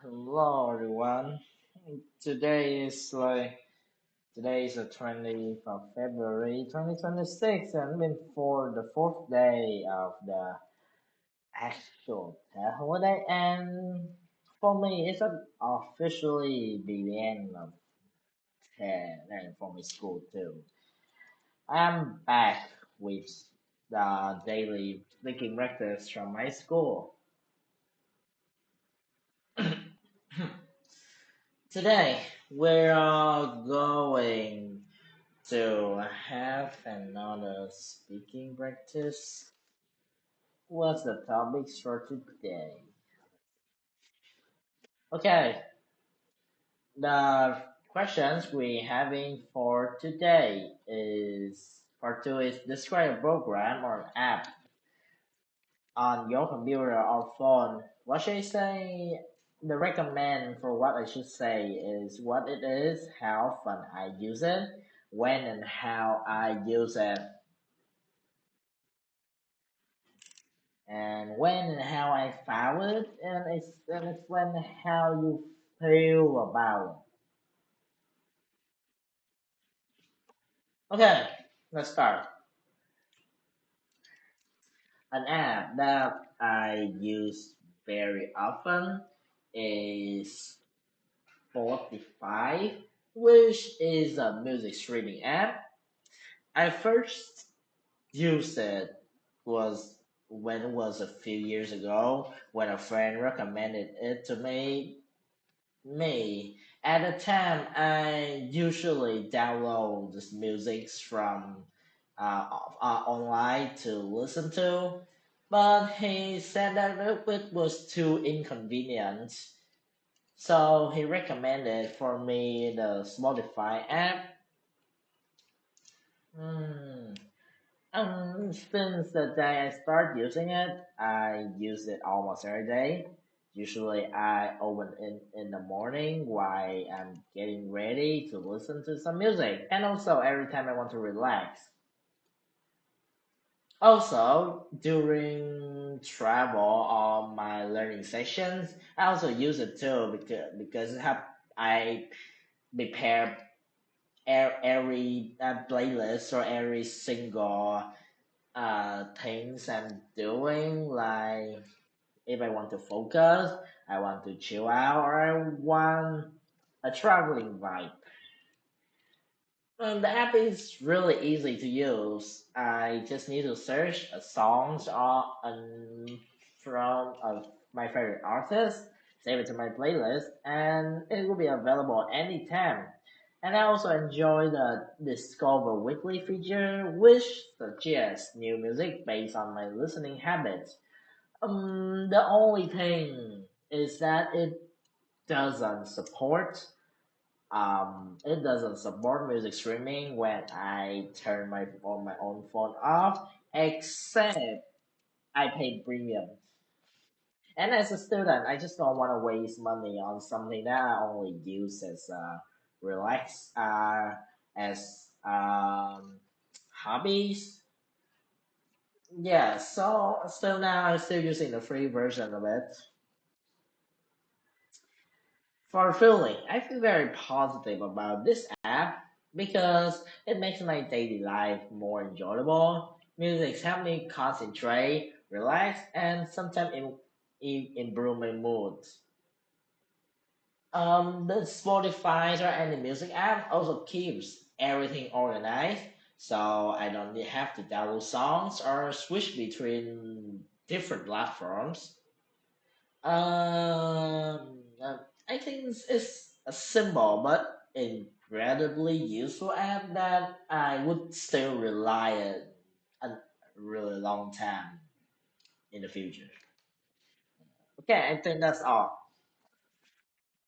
Hello everyone. Today is the 20th of February 2026 and been for the fourth day of the actual holiday and for me it's officially the end of 10 and for my school too. I'm back with the daily thinking breakfast from my school. Today we're all going to have another speaking practice. What's the topics for today? Okay, the questions we having for today is part two is describe a program or app on your computer or phone. What should I say? The recommend for what I should say is what it is, how often I use it, when and how I use it, and when and how I found it, and explain how you feel about it. Okay, let's start. An app that I use very often is Spotify, which is a music streaming app. I first used it was when it was a few years ago when a friend recommended it to me. At the time, I usually download this music from online to listen to, but he said that it was too inconvenient. So he recommended for me the Spotify app. Hmm. Since the day I start using it, I use it almost every day. Usually, I open in the morning while I'm getting ready to listen to some music, and also every time I want to relax. Also, during travel or my learning sessions, I also use it too because I prepare every playlist or every single things I'm doing. Like if I want to focus, I want to chill out, or I want a traveling vibe. The app is really easy to use. I just need to search songs from my favorite artist, save it to my playlist, and it will be available anytime. And I also enjoy the Discover Weekly feature, which suggests new music based on my listening habits. The only thing is that it doesn't support music streaming when I turn my own phone off, except I pay premium. And as a student, I just don't want to waste money on something that I only use as relax as hobbies. Yeah, so still now I'm still using the free version of it. For feeling, I feel very positive about this app because it makes my daily life more enjoyable. Music helps me concentrate, relax, and sometimes improve my mood. The Spotify or any music app also keeps everything organized, so I don't have to download songs or switch between different platforms. I think it's a simple but incredibly useful app that I would still rely on a really long time in the future. Okay, I think that's all.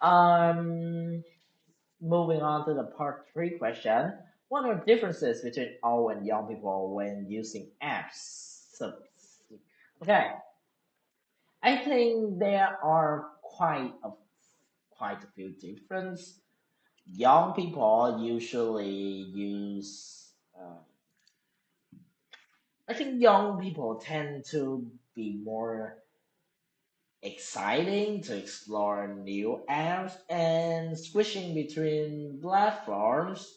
Um, Moving on to the part three question. What are differences between old and young people when using apps? Okay, I think there are quite a few differences. Young people usually use I think young people tend to be more exciting to explore new apps and switching between platforms.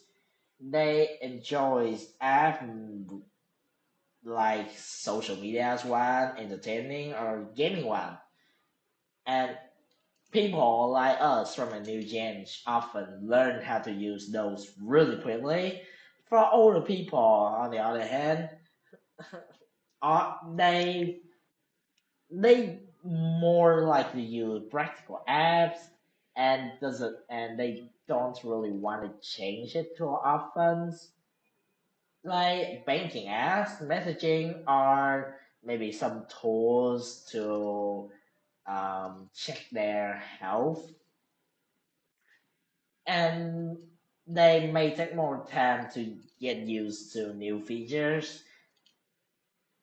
They enjoy apps like social media as one, entertaining or gaming one. And people like us from a new gen often learn how to use those really quickly. For older people, on the other hand, they more likely use practical apps and they don't really want to change it too often. Like banking apps, messaging, or maybe some tools to check their health, and they may take more time to get used to new features.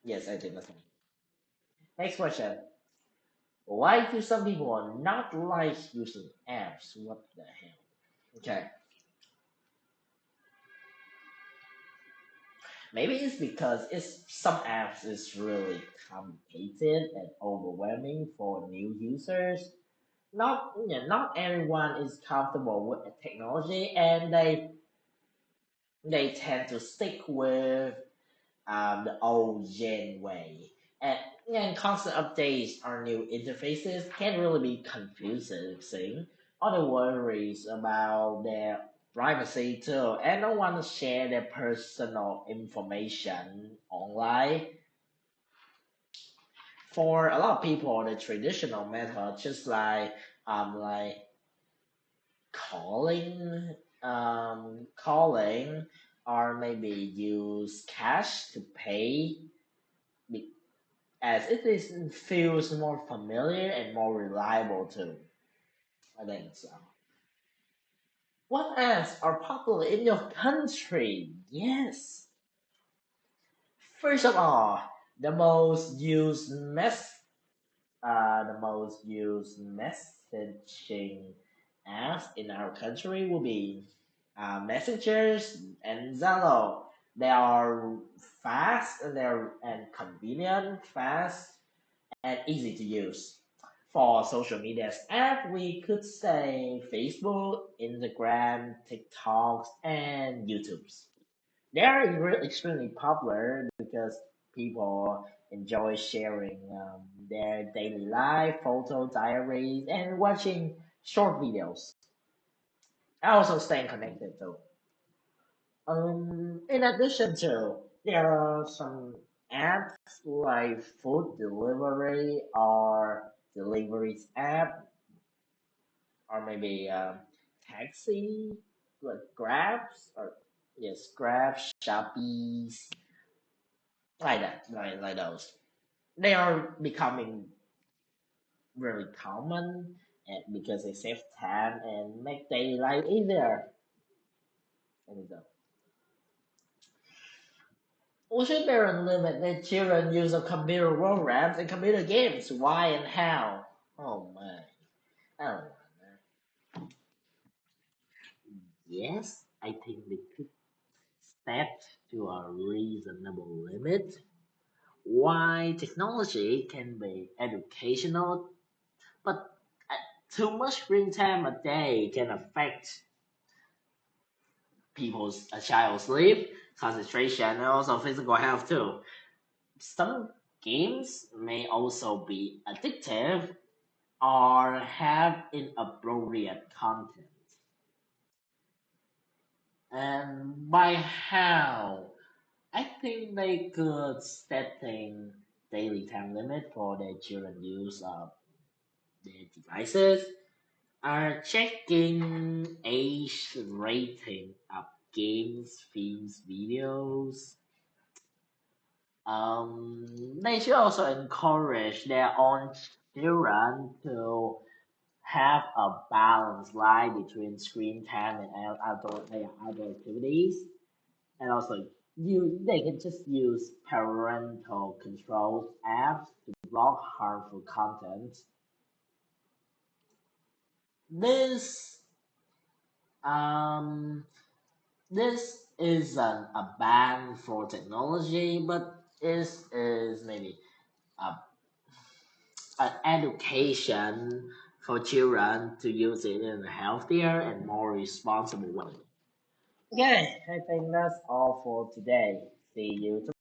Yes, I think that's fine. Next question. Why do some people not like using apps? What the hell? Okay, maybe it's because it's some apps is really complicated and overwhelming for new users. Not everyone is comfortable with technology, and they tend to stick with the old gen way. And, and constant updates or new interfaces can really be confusing. Other worries about their privacy too, and don't want to share their personal information online. For a lot of people, the traditional method, just like calling, calling, or maybe use cash to pay, as it is feels more familiar and more reliable too. I think so. What apps are popular in your country? Yes. First of all, the most used messaging apps in our country will be Messengers and Zalo. They are fast and they're and convenient, fast and easy to use. For social media app, we could say Facebook, Instagram, TikToks, and YouTube's. They are extremely popular because people enjoy sharing their daily life, photo diaries, and watching short videos. I also staying connected though. In addition to, there are some apps like food delivery or deliveries app, or maybe taxi, like Grabs or yes, Grab, Shopees, like that, like those. They are becoming very common and because they save time and make daily life easier. And so, we should there a limit that children use of computer programs and computer games? Why and how? Oh my, I don't know. Yes, I think they could set to a reasonable limit. Why technology can be educational, but too much screen time a day can affect a child's sleep, concentration, and also physical health too. Some games may also be addictive or have inappropriate content. And by how? I think they could setting daily time limit for their children use of their devices, are checking age rating of games, films, videos. They should also encourage their own children to have a balanced life between screen time and outdoor activities. And also, they can just use parental control apps to block harmful content. This um this isn't a ban for technology, but is maybe a education for children to use it in a healthier and more responsible way. Okay, I think that's all for today. See you tomorrow.